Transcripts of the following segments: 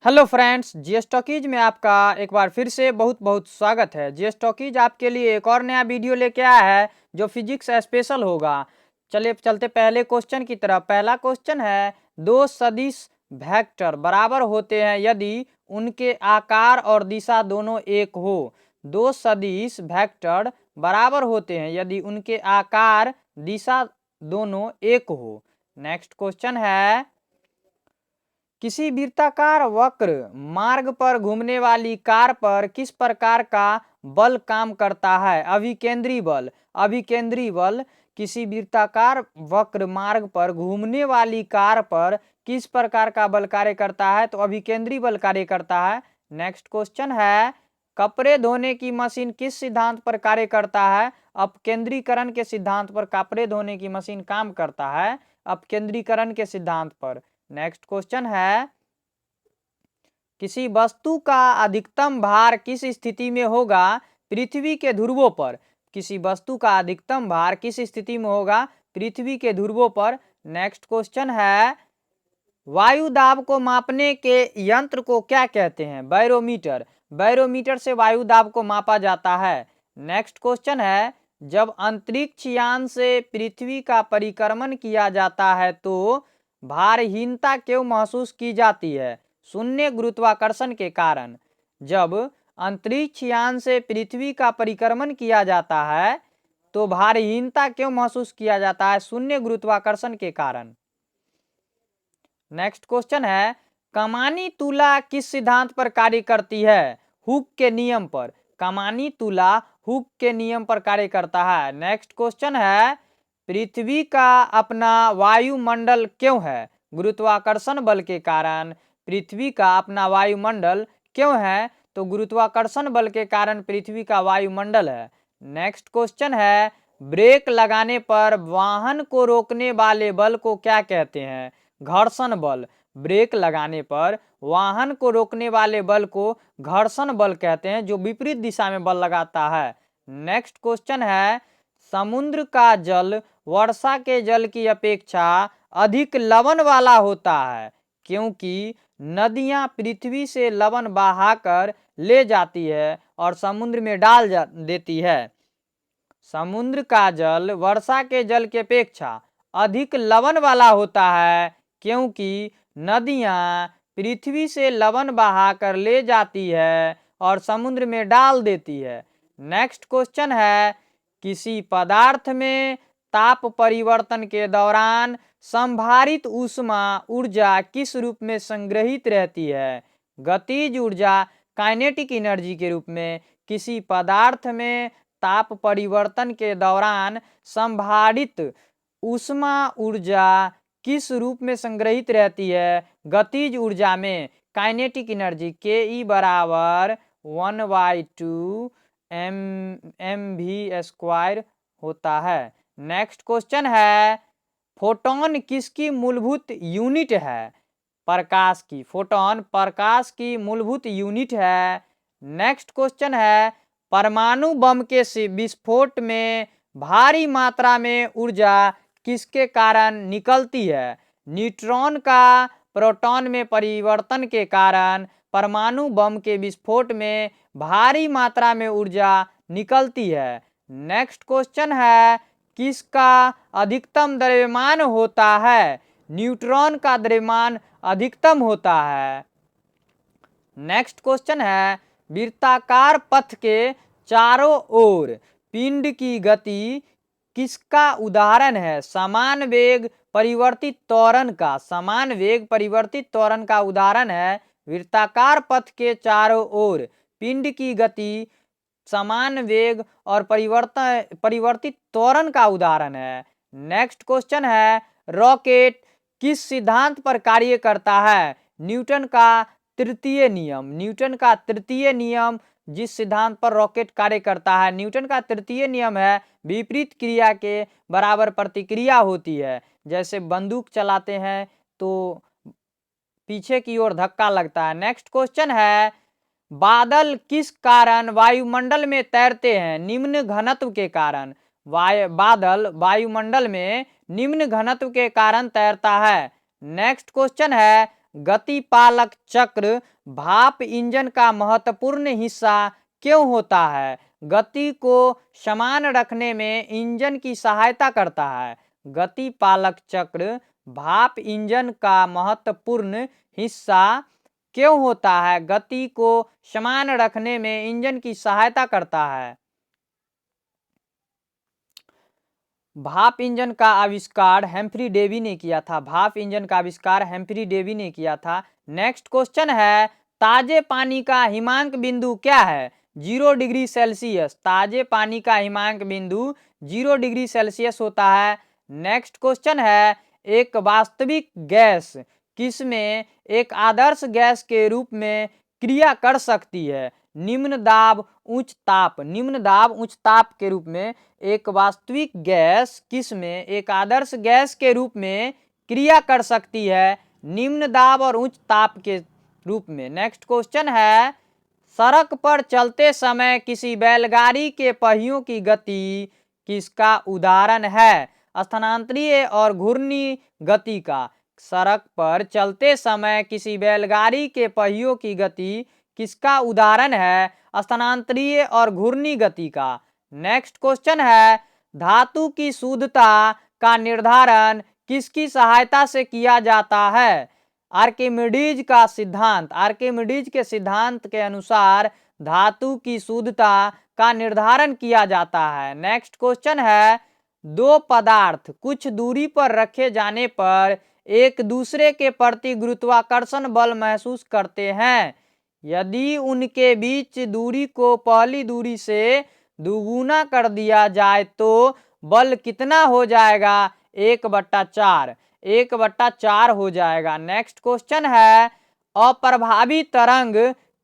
Hello friends, GS talkies में आपका एक बार फिर से बहुत बहुत स्वागत है। जीएस टॉकीज आपके लिए एक और नया वीडियो लेके आया है जो फिजिक्स स्पेशल होगा। चलिए चलते पहले क्वेश्चन की तरफ। पहला क्वेश्चन है, दो सदिश वेक्टर बराबर होते हैं यदि उनके आकार और दिशा दोनों एक हो। दो सदिश वेक्टर बराबर होते हैं यदि उनके आकार दिशा दोनों एक हो। नेक्स्ट क्वेश्चन है, किसी वृत्ताकार वक्र मार्ग पर घूमने वाली कार पर किस प्रकार का बल काम करता है? अभिकेंद्री बल। अभिकेंद्री बल किसी वृत्ताकार वक्र मार्ग पर घूमने वाली कार पर किस प्रकार का बल कार्य करता है? तो अभिकेंद्री बल कार्य करता है। नेक्स्ट क्वेश्चन है, कपड़े धोने की मशीन किस सिद्धांत पर कार्य करता है? अपकेंद्रीकरण के सिद्धांत पर कपड़े धोने की मशीन काम करता है, अपकेंद्रीकरण के सिद्धांत पर। नेक्स्ट क्वेश्चन है, किसी वस्तु का अधिकतम भार किस स्थिति में होगा? पृथ्वी के ध्रुवों पर। किसी वस्तु का अधिकतम भार किस स्थिति में होगा? पृथ्वी के ध्रुवों पर। नेक्स्ट क्वेश्चन है, वायु दाब को मापने के यंत्र को क्या कहते हैं? बैरोमीटर। बैरोमीटर से वायु दाब को मापा जाता है। नेक्स्ट क्वेश्चन है, जब अंतरिक्ष यान से पृथ्वी का परिक्रमण किया जाता है तो भारहीनता क्यों महसूस की जाती है? शून्य गुरुत्वाकर्षण के कारण। जब अंतरिक्ष यान से पृथ्वी का परिक्रमण किया जाता है तो भारहीनता क्यों महसूस किया जाता है? शून्य गुरुत्वाकर्षण के कारण। नेक्स्ट क्वेश्चन है, कमानी तुला किस सिद्धांत पर कार्य करती है? हुक के नियम पर। कमानी तुला हुक के नियम पर कार्य करता है। नेक्स्ट क्वेश्चन है, पृथ्वी का अपना वायुमंडल क्यों है? गुरुत्वाकर्षण बल के कारण पृथ्वी का अपना वायुमंडल क्यों है? तो गुरुत्वाकर्षण बल के कारण पृथ्वी का वायुमंडल है। नेक्स्ट क्वेश्चन है, ब्रेक लगाने पर वाहन को रोकने वाले बल को क्या कहते हैं? घर्षण बल। ब्रेक लगाने पर वाहन को रोकने वाले बल को घर्षण बल कहते हैं, जो विपरीत दिशा में बल लगाता है। नेक्स्ट क्वेश्चन है, समुद्र का जल वर्षा के जल की अपेक्षा अधिक लवण वाला होता है क्योंकि नदियां पृथ्वी से लवण बहाकर ले जाती है और समुद्र में डाल देती है। समुद्र का जल वर्षा के जल की अपेक्षा अधिक लवण वाला होता है क्योंकि नदियां पृथ्वी से लवण बहाकर ले जाती है और समुद्र में डाल देती है। नेक्स्ट क्वेश्चन है, किसी पदार्थ में ताप परिवर्तन के दौरान संभारित ऊष्मा ऊर्जा किस रूप में संग्रहित रहती है? गतिज ऊर्जा काइनेटिक एनर्जी के रूप में। किसी पदार्थ में ताप परिवर्तन के दौरान संभारित ऊष्मा ऊर्जा किस रूप में संग्रहित रहती है? गतिज ऊर्जा में, काइनेटिक एनर्जी। के ई बराबर 1/2 mv² होता है। नेक्स्ट क्वेश्चन है, फोटोन किसकी मूलभूत यूनिट है? प्रकाश की। फोटोन प्रकाश की मूलभूत यूनिट है। नेक्स्ट क्वेश्चन है, परमाणु बम के विस्फोट में भारी मात्रा में ऊर्जा किसके कारण निकलती है? न्यूट्रॉन का प्रोटॉन में परिवर्तन के कारण परमाणु बम के विस्फोट में भारी मात्रा में ऊर्जा निकलती है। नेक्स्ट क्वेश्चन है, किसका अधिकतम द्रव्यमान होता है? न्यूट्रॉन का द्रव्यमान अधिकतम होता है। नेक्स्ट क्वेश्चन है, वृत्ताकार पथ के चारों ओर पिंड की गति किसका उदाहरण है? समान वेग परिवर्तित त्वरण का। समान वेग परिवर्तित त्वरण का उदाहरण है वृत्ताकार पथ के चारों ओर पिंड की गति समान वेग और परिवर्तित त्वरण का उदाहरण है। नेक्स्ट क्वेश्चन है, रॉकेट किस सिद्धांत पर कार्य करता है? न्यूटन का तृतीय नियम। न्यूटन का तृतीय नियम जिस सिद्धांत पर रॉकेट कार्य करता है, न्यूटन का तृतीय नियम है विपरीत क्रिया के बराबर प्रतिक्रिया होती है। जैसे बंदूक चलाते हैं तो पीछे की ओर धक्का लगता है। नेक्स्ट क्वेश्चन है, बादल किस कारण वायुमंडल में तैरते हैं? निम्न घनत्व के कारण। बादल वायुमंडल में निम्न घनत्व के कारण तैरता है। नेक्स्ट क्वेश्चन है, गतिपालक चक्र भाप इंजन का महत्वपूर्ण हिस्सा क्यों होता है? गति को समान रखने में इंजन की सहायता करता है। गतिपालक चक्र भाप इंजन का महत्वपूर्ण हिस्सा क्यों होता है? गति को समान रखने में इंजन की सहायता करता है। भाप इंजन का आविष्कार हम्फ्री डेवी ने किया था। भाप इंजन का आविष्कार हम्फ्री डेवी ने किया था। नेक्स्ट क्वेश्चन है, ताजे पानी का हिमांक बिंदु क्या है? 0 डिग्री सेल्सियस। ताजे पानी का हिमांक बिंदु 0 डिग्री सेल्सियस होता है। नेक्स्ट क्वेश्चन है, एक वास्तविक गैस किसमें एक आदर्श गैस के रूप में क्रिया कर सकती है? निम्न दाब उच्च ताप। निम्न दाब उच्च ताप के रूप में एक वास्तविक गैस किसमें एक आदर्श गैस के रूप में क्रिया कर सकती है? निम्न दाब और उच्च ताप के रूप में। नेक्स्ट क्वेश्चन है, सड़क पर चलते समय किसी बैलगाड़ी के पहियों की गति किसका उदाहरण है? स्थानांतरीय और घूर्णी गति का। सड़क पर चलते समय किसी बैलगाड़ी के पहियों की गति किसका उदाहरण है? स्थानांतरीय और घूर्णी गति का। नेक्स्ट क्वेश्चन है, धातु की शुद्धता का निर्धारण किसकी सहायता से किया जाता है? आर्किमिडीज का सिद्धांत। आर्किमिडीज के सिद्धांत के अनुसार धातु की शुद्धता का निर्धारण किया जाता है। नेक्स्ट क्वेश्चन है, दो पदार्थ कुछ दूरी पर रखे जाने पर एक दूसरे के प्रति गुरुत्वाकर्षण बल महसूस करते हैं। यदि उनके बीच दूरी को पहली दूरी से दुगुना कर दिया जाए तो बल कितना हो जाएगा? 1/4। 1/4 हो जाएगा। नेक्स्ट क्वेश्चन है, अप्रभावी तरंग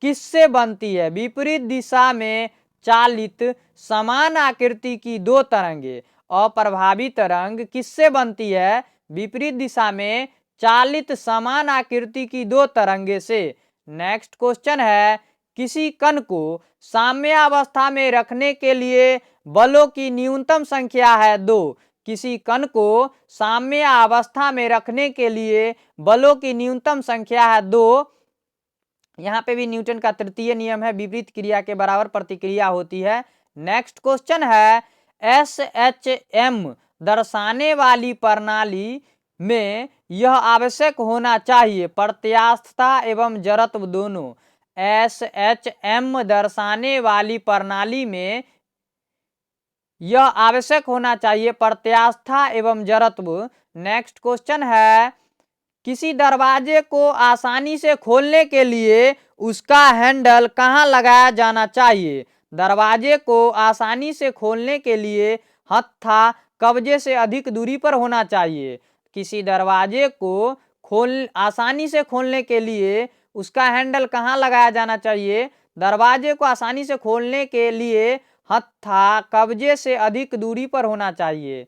किससे बनती है? विपरीत दिशा में चालित समान आकृति की दो तरंगे। अप्रभावी तरंग किससे बनती है? विपरीत दिशा में चालित समान आकृति की दो तरंगे से। नेक्स्ट क्वेश्चन है, किसी कण को साम्यावस्था में रखने के लिए बलों की न्यूनतम संख्या है 2। किसी कण को साम्यावस्था में रखने के लिए बलों की न्यूनतम संख्या है 2। यहाँ पे भी न्यूटन का तृतीय नियम है, विपरीत क्रिया के बराबर प्रतिक्रिया होती है। नेक्स्ट क्वेश्चन है, SHM दर्शाने वाली प्रणाली में यह आवश्यक होना चाहिए, प्रत्यास्थता एवं जड़त्व दोनों। SHM दर्शाने वाली प्रणाली में यह आवश्यक होना चाहिए, प्रत्यास्थता एवं जड़त्व। नेक्स्ट क्वेश्चन है, किसी दरवाजे को आसानी से खोलने के लिए उसका हैंडल कहाँ लगाया जाना चाहिए? दरवाजे को आसानी से खोलने के लिए हत्था कब्जे से अधिक दूरी पर होना चाहिए। किसी दरवाजे को आसानी से खोलने के लिए उसका हैंडल कहाँ लगाया जाना चाहिए? दरवाजे को आसानी से खोलने के लिए हत्था कब्जे से अधिक दूरी पर होना चाहिए।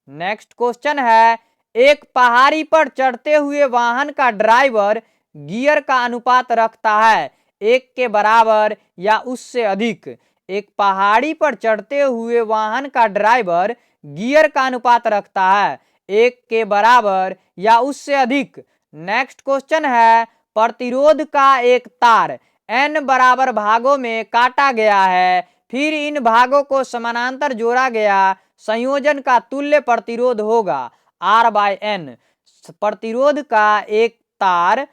नेक्स्ट क्वेश्चन है, एक पहाड़ी पर चढ़ते हुए वाहन का ड्राइवर गियर का अनुपात रखता है 1 के बराबर या उससे अधिक। एक पहाड़ी पर चढ़ते हुए वाहन का ड्राइवर गियर का अनुपात रखता है 1 के बराबर या उससे अधिक। नेक्स्ट क्वेश्चन है, प्रतिरोध का एक तार n बराबर भागों में काटा गया है, फिर इन भागों को समानांतर जोड़ा गया संयोजन का तुल्य प्रतिरोध होगा R/N। प्रतिरोध का एक तार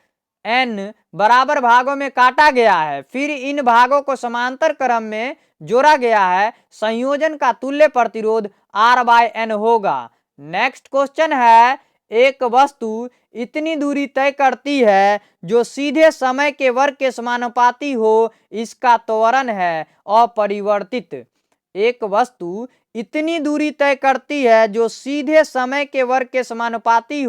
n बराबर भागों में काटा गया है, फिर इन भागों को समांतर क्रम में जोड़ा गया है, संयोजन का तुल्य प्रतिरोध R/N होगा। नेक्स्ट क्वेश्चन है, एक वस्तु इतनी दूरी तय करती है जो सीधे समय के वर्ग के समानुपाती हो, इसका त्वरण है अपरिवर्तित। एक वस्तु इतनी दूरी तय करती है जो सीधे समय के वर्ग के समानुपातिक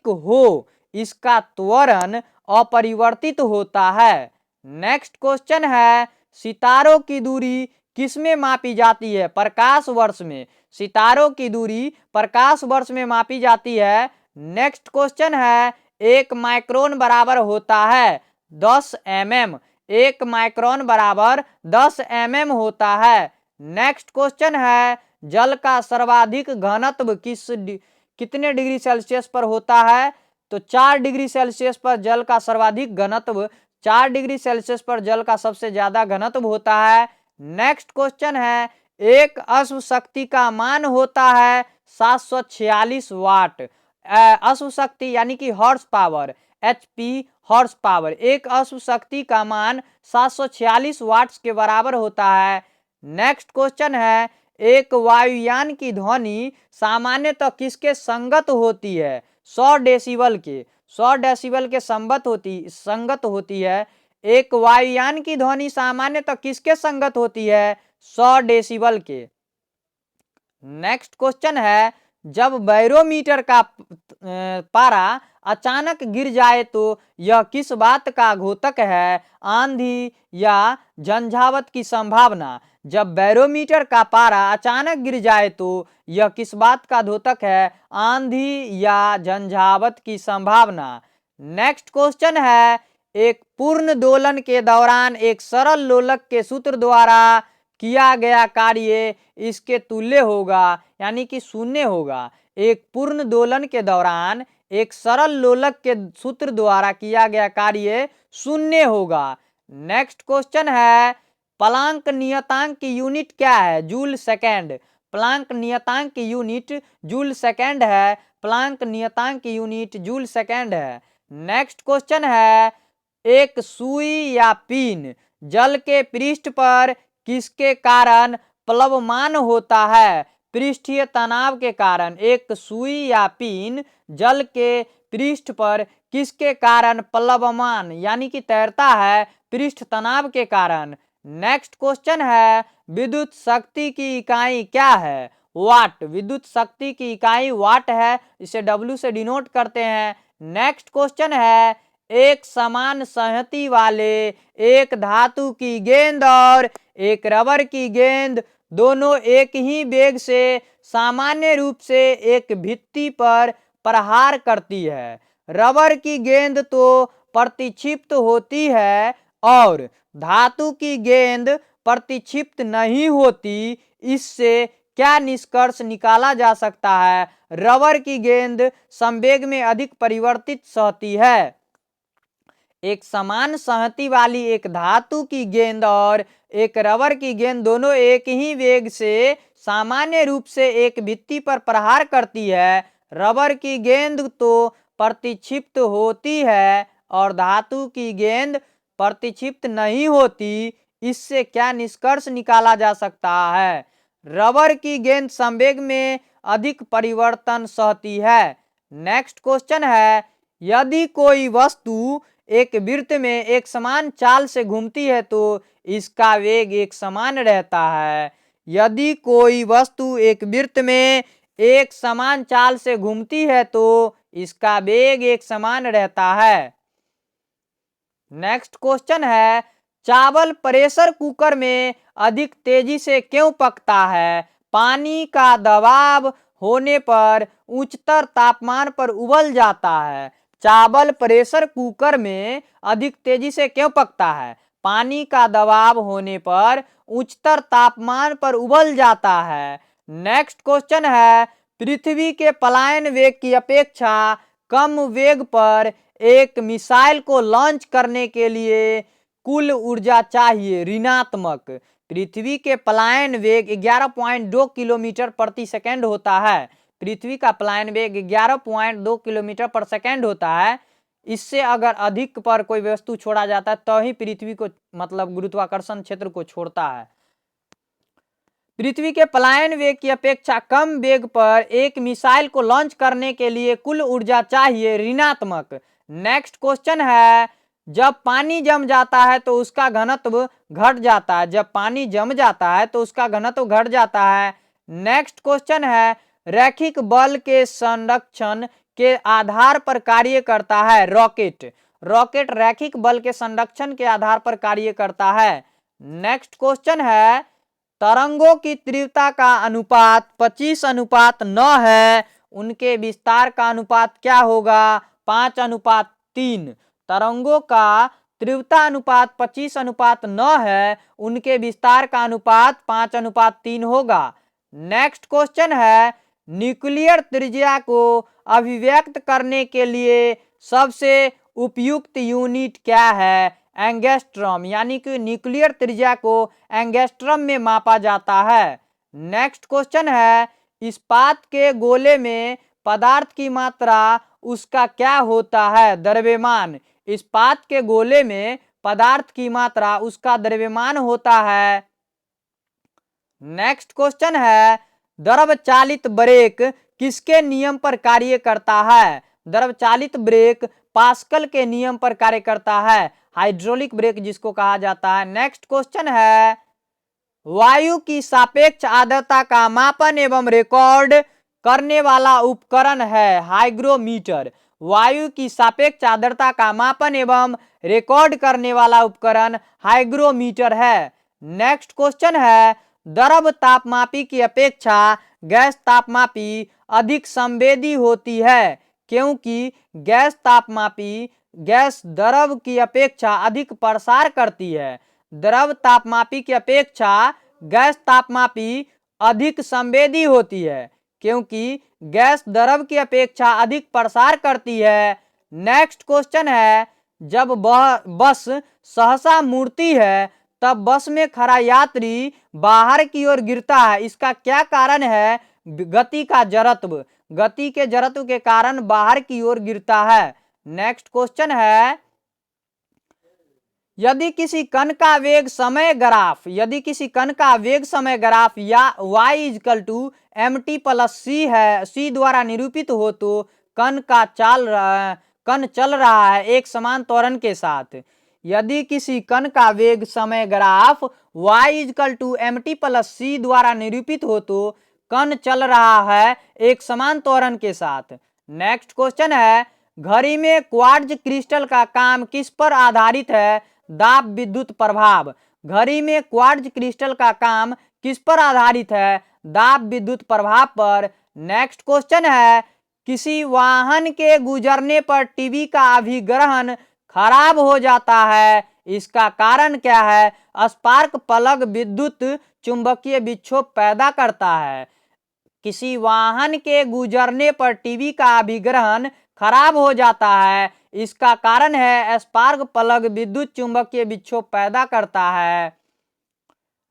हो, इसका त्वरण अपरिवर्तित होता है। नेक्स्ट क्वेश्चन है, सितारों की दूरी किसमें मापी जाती है? प्रकाश वर्ष में। सितारों की दूरी प्रकाश वर्ष में मापी जाती है। नेक्स्ट क्वेश्चन है, 1 माइक्रोन बराबर होता है 10 mm। 1 माइक्रोन बराबर 10 mm होता है। नेक्स्ट क्वेश्चन है, जल का सर्वाधिक घनत्व कितने डिग्री सेल्सियस पर होता है? तो 4 डिग्री सेल्सियस पर जल का सर्वाधिक घनत्व, 4 डिग्री सेल्सियस पर जल का सबसे ज्यादा घनत्व होता है। नेक्स्ट क्वेश्चन है, एक अश्व शक्ति का मान होता है 746 वाट। अश्व शक्ति यानी कि horse power, HP horse power, एक अश्व शक्ति का मान 746 वाट्स के बराबर होता है। नेक्स्ट क्वेश्चन है, एक वायुयान की ध्वनि सामान्यतः किसके संगत होती है? 100 डेसिबल के, 100 डेसिबल के संगत होती है। एक वायुयान की ध्वनि सामान्यतः किसके संगत होती है? 100 डेसिबल के। नेक्स्ट क्वेश्चन है, जब बैरोमीटर का पारा अचानक गिर जाए तो यह किस बात का घोतक है? आंधी या झंझावत की संभावना। जब बैरोमीटर का पारा अचानक गिर जाए तो यह किस बात का द्योतक है? आंधी या झंझावत की संभावना। नेक्स्ट क्वेश्चन है, एक पूर्ण दोलन के दौरान एक सरल लोलक के सूत्र द्वारा किया गया कार्य इसके तुल्य होगा, यानी कि शून्य होगा। एक पूर्ण दोलन के दौरान एक सरल लोलक के सूत्र द्वारा किया गया कार्य शून्य होगा। नेक्स्ट क्वेश्चन है, प्लांक नियतांक की यूनिट क्या है? Joule second. प्लांक नियतांक की यूनिट जूल सेकेंड है। प्लांक नियतांक की यूनिट जूल सेकेंड है। नेक्स्ट क्वेश्चन है, एक सुई या पिन जल के पृष्ठ पर किसके कारण प्लवमान होता है? पृष्ठीय तनाव के कारण। एक सुई या पिन जल के पृष्ठ पर किसके कारण प्लवमान यानी कि तैरता है? पृष्ठ तनाव के कारण। नेक्स्ट क्वेश्चन है, विद्युत शक्ति की इकाई क्या है? वाट। विद्युत शक्ति की इकाई वाट है, इसे W से डिनोट करते हैं। नेक्स्ट क्वेश्चन है, एक समान संहति वाले एक धातु की गेंद और एक रबर की गेंद दोनों एक ही वेग से सामान्य रूप से एक भित्ति पर प्रहार करती है। रबर की गेंद तो प्रतिक्षिप्त होती है और धातु की गेंद प्रतिक्षिप्त नहीं होती। इससे क्या निष्कर्ष निकाला जा सकता है? रबर की गेंद संवेग में अधिक परिवर्तित सहती है। एक समान संहति वाली एक धातु की गेंद और एक रबर की गेंद दोनों एक ही वेग से सामान्य रूप से एक भित्ति पर प्रहार करती है। रबर की गेंद तो प्रतिक्षिप्त होती है और धातु की गेंद प्रतिक्षिप्त नहीं होती। इससे क्या निष्कर्ष निकाला जा सकता है? रबर की गेंद संवेग में अधिक परिवर्तन सहती है। नेक्स्ट क्वेश्चन है, यदि कोई वस्तु एक वृत्त में एक समान चाल से घूमती है तो इसका वेग एक समान रहता है। यदि कोई वस्तु एक वृत्त में एक समान चाल से घूमती है तो इसका वेग एक समान रहता है। नेक्स्ट क्वेश्चन है, चावल प्रेशर कुकर में अधिक तेजी से क्यों पकता है? पानी का दबाव होने पर उच्चतर तापमान पर उबल जाता है। चावल प्रेशर कुकर में अधिक तेजी से क्यों पकता है? पानी का दबाव होने पर उच्चतर तापमान पर उबल जाता है। नेक्स्ट क्वेश्चन है, पृथ्वी के पलायन वेग की अपेक्षा कम वेग पर एक मिसाइल को लॉन्च करने के लिए कुल ऊर्जा चाहिए ऋणात्मक। पृथ्वी के पलायन वेग 11.2 किलोमीटर प्रति सेकंड होता है। पृथ्वी का पलायन वेग 11.2 किलोमीटर पर सेकंड होता है। इससे अगर अधिक पर कोई वस्तु छोड़ा जाता है तो ही पृथ्वी को मतलब गुरुत्वाकर्षण क्षेत्र को छोड़ता है। पृथ्वी के पलायन वेग की अपेक्षा कम वेग पर एक मिसाइल को लॉन्च करने के लिए कुल ऊर्जा चाहिए ऋणात्मक। नेक्स्ट क्वेश्चन है, जब पानी जम जाता है तो उसका घनत्व घट जाता है। जब पानी जम जाता है तो उसका घनत्व घट जाता है। नेक्स्ट क्वेश्चन है, रैखिक बल के संरक्षण के आधार पर कार्य करता है रॉकेट। रॉकेट रैखिक बल के संरक्षण के आधार पर कार्य करता है। नेक्स्ट क्वेश्चन है, तरंगों की तीव्रता का अनुपात 25:9 है, उनके विस्तार का अनुपात क्या होगा? 5:3। तरंगों का तीव्रता अनुपात 25:9 है, उनके विस्तार का अनुपात 5:3 होगा। नेक्स्ट क्वेश्चन है, न्यूक्लियर त्रिज्या को अभिव्यक्त करने के लिए सबसे उपयुक्त यूनिट क्या है? एंगस्ट्रॉम, यानी कि न्यूक्लियर त्रिज्या को एंगस्ट्रॉम में मापा जाता है। नेक्स्ट क्वेश्चन है, इस्पात के गोले में पदार्थ की मात्रा उसका क्या होता है? द्रव्यमान। इस्पात के गोले में पदार्थ की मात्रा उसका द्रव्यमान होता है। नेक्स्ट क्वेश्चन है, द्रव चालित ब्रेक किसके नियम पर कार्य करता है? द्रव चालित ब्रेक पास्कल के नियम पर कार्य करता है, हाइड्रोलिक ब्रेक जिसको कहा जाता है। नेक्स्ट क्वेश्चन है, वायु की सापेक्ष आर्द्रता का मापन एवं रिकॉर्ड करने वाला उपकरण है हाइग्रोमीटर। वायु की सापेक्ष आर्द्रता का मापन एवं रिकॉर्ड करने वाला उपकरण हाइग्रोमीटर है। नेक्स्ट क्वेश्चन है, द्रव तापमापी की अपेक्षा गैस तापमापी अधिक संवेदी होती है, क्योंकि गैस तापमापी गैस द्रव की अपेक्षा अधिक प्रसार करती है। द्रव तापमापी की अपेक्षा गैस तापमापी अधिक संवेदी होती है, क्योंकि गैस द्रव की अपेक्षा अधिक प्रसार करती है। नेक्स्ट क्वेश्चन है, जब बस सहसा मुड़ती है तब बस में खड़ा यात्री बाहर की ओर गिरता है, इसका क्या कारण है? गति का जड़त्व। गति के जड़त्व के कारण बाहर की ओर गिरता है। नेक्स्ट क्वेश्चन है, यदि किसी कण का वेग समय ग्राफ या y is equal to mt plus c है, सी द्वारा निरूपित हो तो कण चल रहा है एक समान त्वरण के साथ। यदि किसी कण का वेग समय graph y is equal to mt plus c द्वारा निरूपित हो तो कण चल रहा है एक समान त्वरण के साथ। नेक्स्ट क्वेश्चन है, घड़ी में क्वार्ट्ज क्रिस्टल का काम किस पर आधारित है? दाब विद्युत प्रभाव। घड़ी में क्वार्ट्ज क्रिस्टल का काम किस पर आधारित है? दाब विद्युत प्रभाव पर। नेक्स्ट क्वेश्चन है, किसी वाहन के गुजरने पर टीवी का अभिग्रहण खराब हो जाता है, इसका कारण क्या है? स्पार्क प्लग विद्युत चुंबकीय विक्षोभ पैदा करता है। किसी वाहन के गुजरने पर टीवी का अभिग्रहण खराब हो जाता है, इसका कारण है स्पार्क प्लग विद्युत चुंबकीय विक्षोभ पैदा करता है।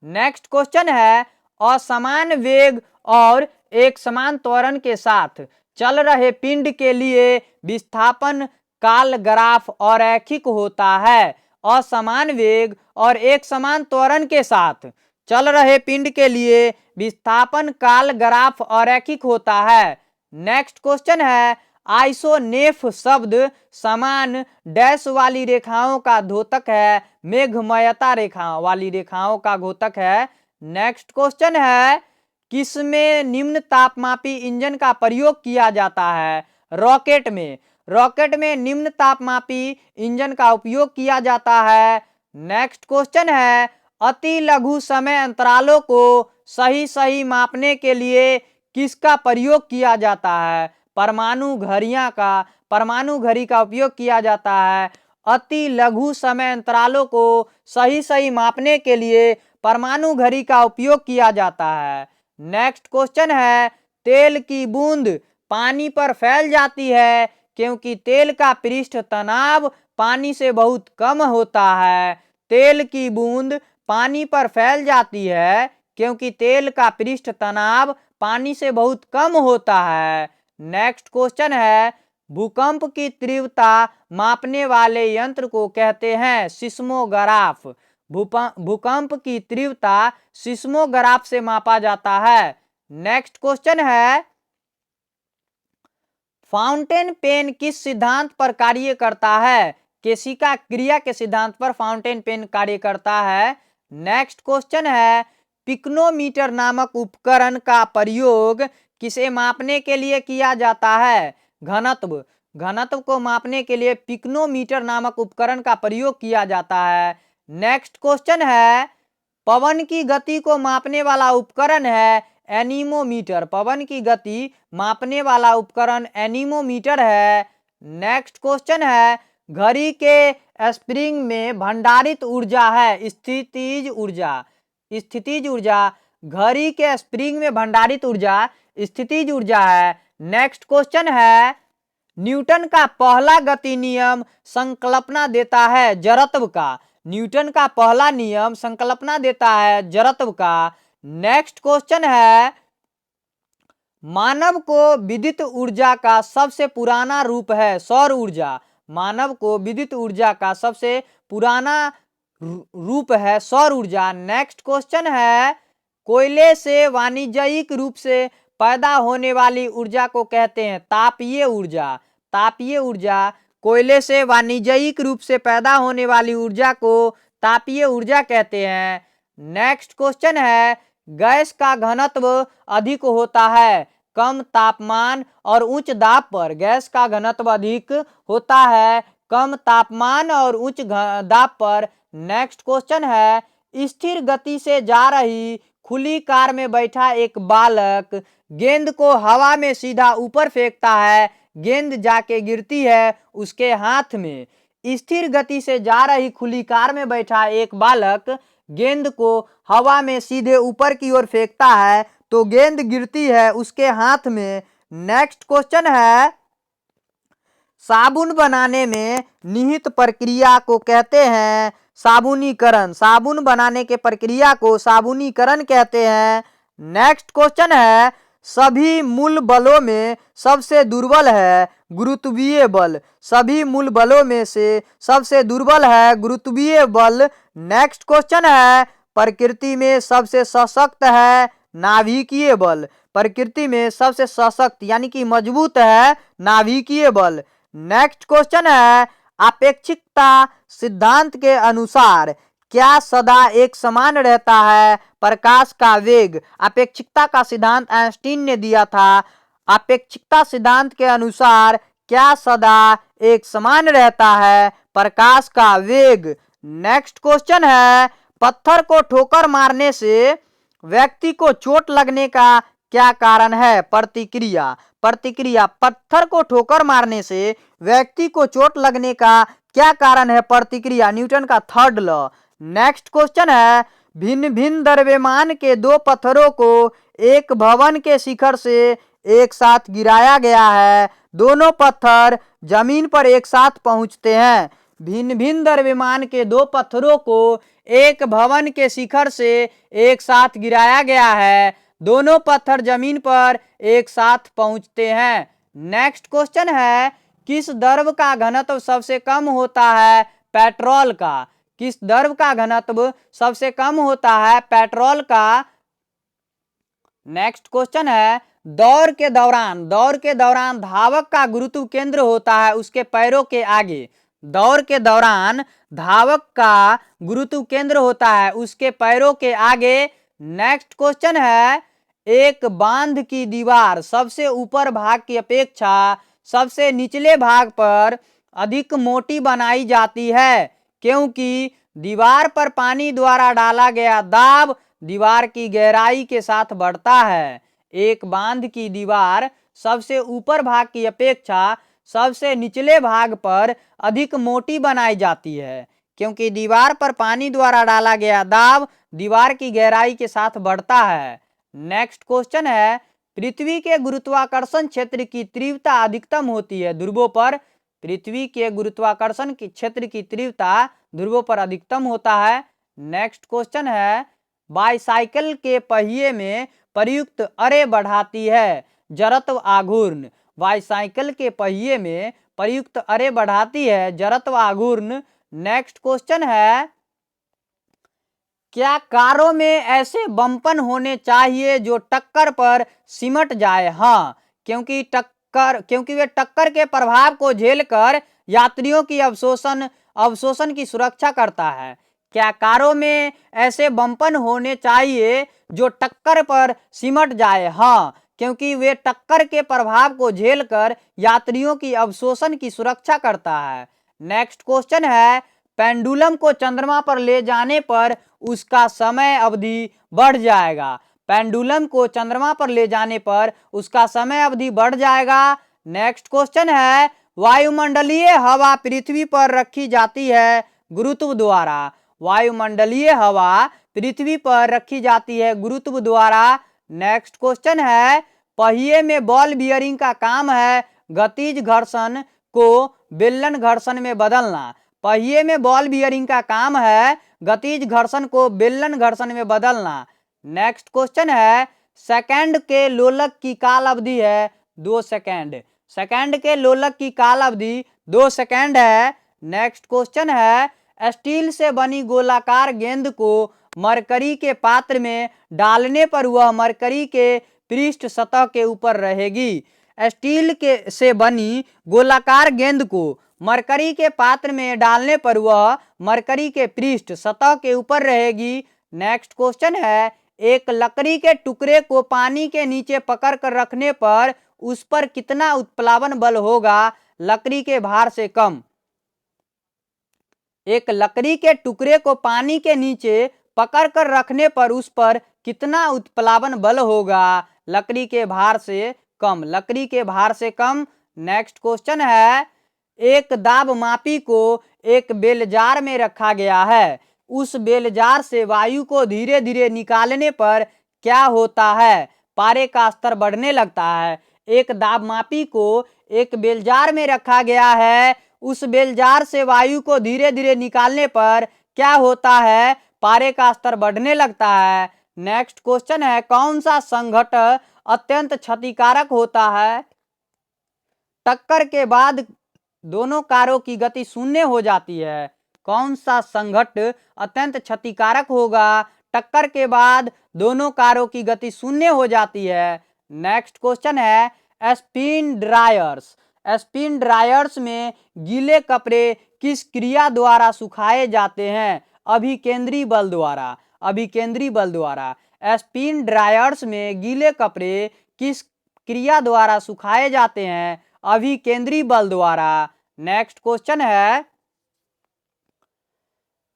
नेक्स्ट क्वेश्चन है, असमान वेग और एक समान त्वरण के साथ चल रहे पिंड के लिए विस्थापन काल ग्राफ अरैखिक होता है। असमान वेग और एक समान त्वरण के साथ चल रहे पिंड के लिए विस्थापन काल ग्राफ अरैखिक होता है। नेक्स्ट क्वेश्चन है, आइसोनेफ शब्द समान डैश वाली रेखाओं का द्योतक है, मेघमयता रेखा वाली रेखाओं का द्योतक है। नेक्स्ट क्वेश्चन है, किसमें निम्न तापमापी इंजन का प्रयोग किया जाता है? रॉकेट में। रॉकेट में निम्न तापमापी इंजन का उपयोग किया जाता है। नेक्स्ट क्वेश्चन है, अति लघु समय अंतरालों को सही मापने के लिए किसका प्रयोग किया जाता है? परमाणु घड़ी का उपयोग किया जाता है। अति लघु समय अंतरालों को सही मापने के लिए परमाणु घड़ी का उपयोग किया जाता है। नेक्स्ट क्वेश्चन है, तेल की बूंद पानी पर फैल जाती है क्योंकि तेल का पृष्ठ तनाव पानी से बहुत कम होता है। तेल की बूंद पानी पर फैल जाती है क्योंकि तेल का पृष्ठ तनाव पानी से बहुत कम होता है। नेक्स्ट क्वेश्चन है, भूकंप की तीव्रता मापने वाले यंत्र को कहते हैं सिस्मोग्राफ। भूकंप की तीव्रता सिस्मोग्राफ से मापा जाता है। नेक्स्ट क्वेश्चन है, फाउंटेन पेन किस सिद्धांत पर कार्य करता है? केशिका क्रिया के सिद्धांत पर फाउंटेन पेन कार्य करता है। नेक्स्ट क्वेश्चन है, पिक्नोमीटर नामक उपकरण का प्रयोग किसे मापने के लिए किया जाता है? घनत्व। घनत्व को मापने के लिए पिक्नोमीटर नामक उपकरण का प्रयोग किया जाता है। नेक्स्ट क्वेश्चन है, पवन की गति को मापने वाला उपकरण है एनीमोमीटर। पवन की गति मापने वाला उपकरण एनीमोमीटर है। नेक्स्ट क्वेश्चन है, घड़ी के स्प्रिंग में भंडारित ऊर्जा है स्थितिज ऊर्जा। स्थितिज ऊर्जा घड़ी के स्प्रिंग में भंडारित ऊर्जा स्थितिज ऊर्जा है। नेक्स्ट क्वेश्चन है, न्यूटन का पहला गति नियम संकल्पना देता है जड़त्व का। न्यूटन का पहला नियम संकल्पना देता है जड़त्व का। नेक्स्ट क्वेश्चन है, मानव को विद्युत ऊर्जा का सबसे पुराना रूप है सौर ऊर्जा। मानव को विद्युत ऊर्जा का सबसे पुराना रूप है सौर ऊर्जा। नेक्स्ट क्वेश्चन है, कोयले से वाणिज्यिक रूप से पैदा होने वाली ऊर्जा को कहते हैं तापीय ऊर्जा। तापीय ऊर्जा, कोयले से वाणिज्यिक रूप से पैदा होने वाली ऊर्जा को तापीय ऊर्जा कहते हैं। नेक्स्ट क्वेश्चन है, गैस का घनत्व अधिक होता है कम तापमान और उच्च दाब पर। गैस का घनत्व अधिक होता है कम तापमान और उच्च दाब पर। नेक्स्ट क्वेश्चन है, स्थिर गति से जा रही खुली कार में बैठा एक बालक गेंद को हवा में सीधा ऊपर फेंकता है, गेंद जाके गिरती है उसके हाथ में। स्थिर गति से जा रही खुली कार में बैठा एक बालक गेंद को हवा में सीधे ऊपर की ओर फेंकता है तो गेंद गिरती है उसके हाथ में। नेक्स्ट क्वेश्चन है, साबुन बनाने में निहित प्रक्रिया को कहते हैं साबुनीकरण। साबुन बनाने के प्रक्रिया को साबुनीकरण कहते हैं। नेक्स्ट क्वेश्चन है, सभी मूल बलों में सबसे दुर्बल है गुरुत्वीय बल। सभी मूल बलों में से सबसे दुर्बल है गुरुत्वीय बल। नेक्स्ट क्वेश्चन है, प्रकृति में सबसे सशक्त है नाभिकीय बल। प्रकृति में सबसे सशक्त यानी कि मजबूत है नाभिकीय बल। नेक्स्ट क्वेश्चन है, अपेक्षिकता सिद्धांत के अनुसार क्या सदा एक समान रहता है प्रकाश का वेग। अपेक्षिकता का सिद्धांत आइंस्टीन ने दिया था। अपेक्षिकता सिद्धांत के अनुसार क्या सदा एक समान रहता है प्रकाश का वेग। नेक्स्ट क्वेश्चन है, पत्थर को ठोकर मारने से व्यक्ति को चोट लगने का क्या कारण है प्रतिक्रिया। प्रतिक्रिया, पत्थर को ठोकर मारने से व्यक्ति को चोट लगने का क्या कारण है प्रतिक्रिया, न्यूटन का थर्ड लॉ। नेक्स्ट क्वेश्चन है, भिन्न भिन्न द्रव्यमान के दो पत्थरों को एक भवन के शिखर से एक साथ गिराया गया है, दोनों पत्थर जमीन पर एक साथ पहुंचते हैं। भिन्न भिन्न द्रव्यमान के दो पत्थरों को एक भवन के शिखर से एक साथ गिराया गया है, दोनों पत्थर जमीन पर एक साथ पहुंचते हैं। नेक्स्ट क्वेश्चन है, किस द्रव का घनत्व सबसे कम होता है पेट्रोल का। किस द्रव का घनत्व सबसे कम होता है पेट्रोल का। नेक्स्ट क्वेश्चन है, दौड़ के दौरान धावक का गुरुत्व केंद्र होता है उसके पैरों के आगे। दौड़ के दौरान धावक का गुरुत्व केंद्र होता है उसके पैरों के आगे। नेक्स्ट क्वेश्चन है, एक बांध की दीवार सबसे ऊपर भाग की अपेक्षा सबसे निचले भाग पर अधिक मोटी बनाई जाती है क्योंकि दीवार पर पानी द्वारा डाला गया दाब दीवार की गहराई के साथ बढ़ता है। एक बांध की दीवार सबसे ऊपर भाग की अपेक्षा सबसे निचले भाग पर अधिक मोटी बनाई जाती है क्योंकि दीवार पर पानी द्वारा डाला गया दाब दीवार की गहराई के साथ बढ़ता है। नेक्स्ट क्वेश्चन है, पृथ्वी के गुरुत्वाकर्षण क्षेत्र की तीव्रता अधिकतम होती है ध्रुवों पर। पृथ्वी के गुरुत्वाकर्षण की क्षेत्र की तीव्रता ध्रुवों पर अधिकतम होता है। नेक्स्ट क्वेश्चन है, बाईसाइकिल के पहिए में प्रयुक्त अरे बढ़ाती है जड़त्व आघूर्ण। बाईसाइकिल के पहिए में प्रयुक्त अरे बढ़ाती है जड़त्व आघूर्ण। नेक्स्ट क्वेश्चन है, क्या कारों में ऐसे बम्पन होने चाहिए जो टक्कर पर सिमट जाए। हाँ, क्योंकि वे टक्कर के प्रभाव को झेलकर यात्रियों की अवशोषण की सुरक्षा करता है। क्या कारों में ऐसे बम्पन होने चाहिए जो टक्कर पर सिमट जाए। हाँ, क्योंकि वे टक्कर के प्रभाव को झेलकर यात्रियों की अवशोषण की सुरक्षा करता है। नेक्स्ट क्वेश्चन है, पेंडुलम को चंद्रमा पर ले जाने पर उसका समय अवधि बढ़ जाएगा। पेंडुलम को चंद्रमा पर ले जाने पर उसका समय अवधि बढ़ जाएगा। नेक्स्ट क्वेश्चन है, वायुमंडलीय हवा पृथ्वी पर रखी जाती है गुरुत्व द्वारा। वायुमंडलीय हवा पृथ्वी पर रखी जाती है गुरुत्व द्वारा। नेक्स्ट क्वेश्चन है, पहिए में बॉल बियरिंग का काम है गतिज घर्षण को बेलन घर्षण में बदलना। पहिए में बॉल बियरिंग का काम है गतिज घर्षण को बेलन घर्षण में बदलना। नेक्स्ट क्वेश्चन है, सेकंड के लोलक की काल अवधि है 2 सेकंड। सेकंड के लोलक की काल अवधि 2 सेकंड है। नेक्स्ट क्वेश्चन है, स्टील से बनी गोलाकार गेंद को मरकरी के पात्र में डालने पर वह मरकरी के पृष्ठ सतह के ऊपर रहेगी। स्टील के से बनी गोलाकार गेंद को मरकरी के पात्र में डालने पर वह मरकरी के पृष्ठ सतह के ऊपर रहेगी। नेक्स्ट क्वेश्चन है, एक लकड़ी के टुकड़े को पानी के नीचे पकड़ कर रखने पर उस पर कितना उत्प्लावन बल होगा लकड़ी के भार से कम। एक लकड़ी के टुकड़े को पानी के नीचे पकड़ कर रखने पर उस पर कितना उत्प्लावन बल होगा लकड़ी के भार से कम। लकड़ी के भार से कम। नेक्स्ट क्वेश्चन है, एक दाब मापी को एक बेलजार में रखा गया है। उस बेलजार से वायु को धीरे धीरे निकालने पर क्या होता है? पारे का स्तर बढ़ने लगता है। एक दाब मापी को एक बेलजार में रखा गया है। उस बेलजार से वायु को धीरे धीरे निकालने पर क्या होता है? पारे का स्तर बढ़ने लगता है। नेक्स्ट क्वेश्चन है, कौन सा संघट अत्यंत क्षतिकारक होता है? टक्कर के बाद दोनों कारों की गति शून्य हो जाती है। कौन सा संघट अत्यंत क्षतिकारक होगा? टक्कर के बाद दोनों कारों की गति शून्य हो जाती है। नेक्स्ट क्वेश्चन है, स्पिन ड्रायर्स। स्पिन ड्रायर्स में गीले कपड़े किस क्रिया द्वारा सुखाए जाते हैं? अभिकेंद्री बल द्वारा। अभिकेंद्री बल द्वारा। स्पिन ड्रायर्स में गीले कपड़े किस क्रिया द्वारा सुखाए जाते हैं? अभिकेंद्री बल द्वारा। नेक्स्ट क्वेश्चन है,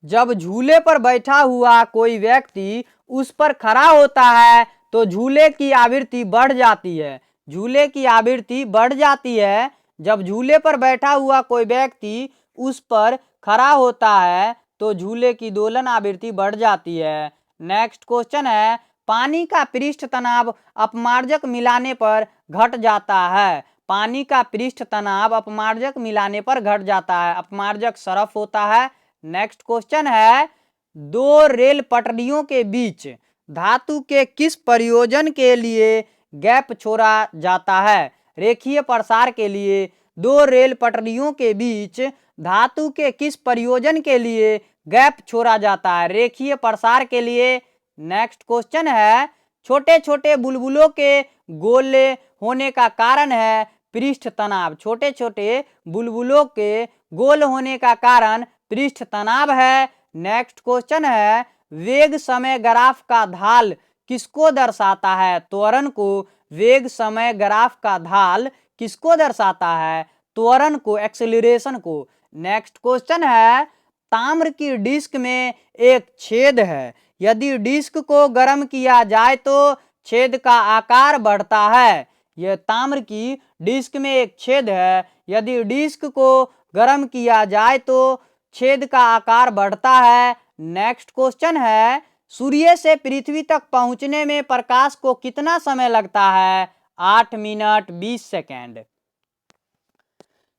जब झूले पर बैठा हुआ कोई व्यक्ति उस पर खड़ा होता है तो झूले की आवृत्ति बढ़ जाती है। झूले की आवृत्ति बढ़ जाती है। जब झूले पर बैठा हुआ कोई व्यक्ति उस पर खड़ा होता है तो झूले की दोलन आवृत्ति बढ़ जाती है। नेक्स्ट क्वेश्चन है, पानी का पृष्ठ तनाव अपमार्जक मिलाने पर घट जाता है। पानी का पृष्ठ तनाव अपमार्जक मिलाने पर घट जाता है। अपमार्जक सरफ होता है। नेक्स्ट क्वेश्चन है, दो रेल पटरियों के बीच धातु के किस प्रयोजन के लिए गैप छोड़ा जाता है? रेखीय प्रसार के लिए। दो रेल पटरियों के बीच धातु के किस प्रयोजन के लिए गैप छोड़ा जाता है? रेखीय प्रसार के लिए। नेक्स्ट क्वेश्चन है, छोटे छोटे बुलबुलों के गोले होने का कारण है पृष्ठ तनाव। छोटे छोटे बुलबुलों के गोल होने का कारण पृष्ठ तनाव है। नेक्स्ट क्वेश्चन है, वेग समय ग्राफ का ढाल किसको दर्शाता है? त्वरण को। वेग समय ग्राफ का ढाल किसको दर्शाता है? त्वरण को, एक्सेलरेशन को। नेक्स्ट क्वेश्चन है, ताम्र की डिस्क में एक छेद है। यदि डिस्क को गर्म किया जाए तो छेद का आकार बढ़ता है। यह ताम्र की डिस्क में एक छेद है। यदि डिस्क को गर्म किया जाए तो छेद का आकार बढ़ता है। नेक्स्ट क्वेश्चन है, सूर्य से पृथ्वी तक पहुंचने में प्रकाश को कितना समय लगता है? 8 मिनट 20 सेकेंड।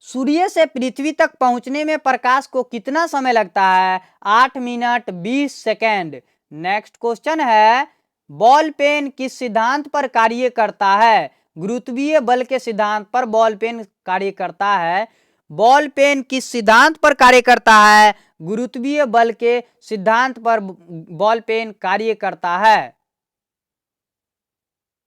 सूर्य से पृथ्वी तक पहुंचने में प्रकाश को कितना समय लगता है? 8 मिनट 20 सेकेंड। नेक्स्ट क्वेश्चन है, बॉल पेन किस सिद्धांत पर कार्य करता है? गुरुत्वीय बल के सिद्धांत पर बॉल पेन कार्य करता है। बॉल पेन किस सिद्धांत पर कार्य करता है? गुरुत्वीय बल के सिद्धांत पर बॉल पेन कार्य करता है।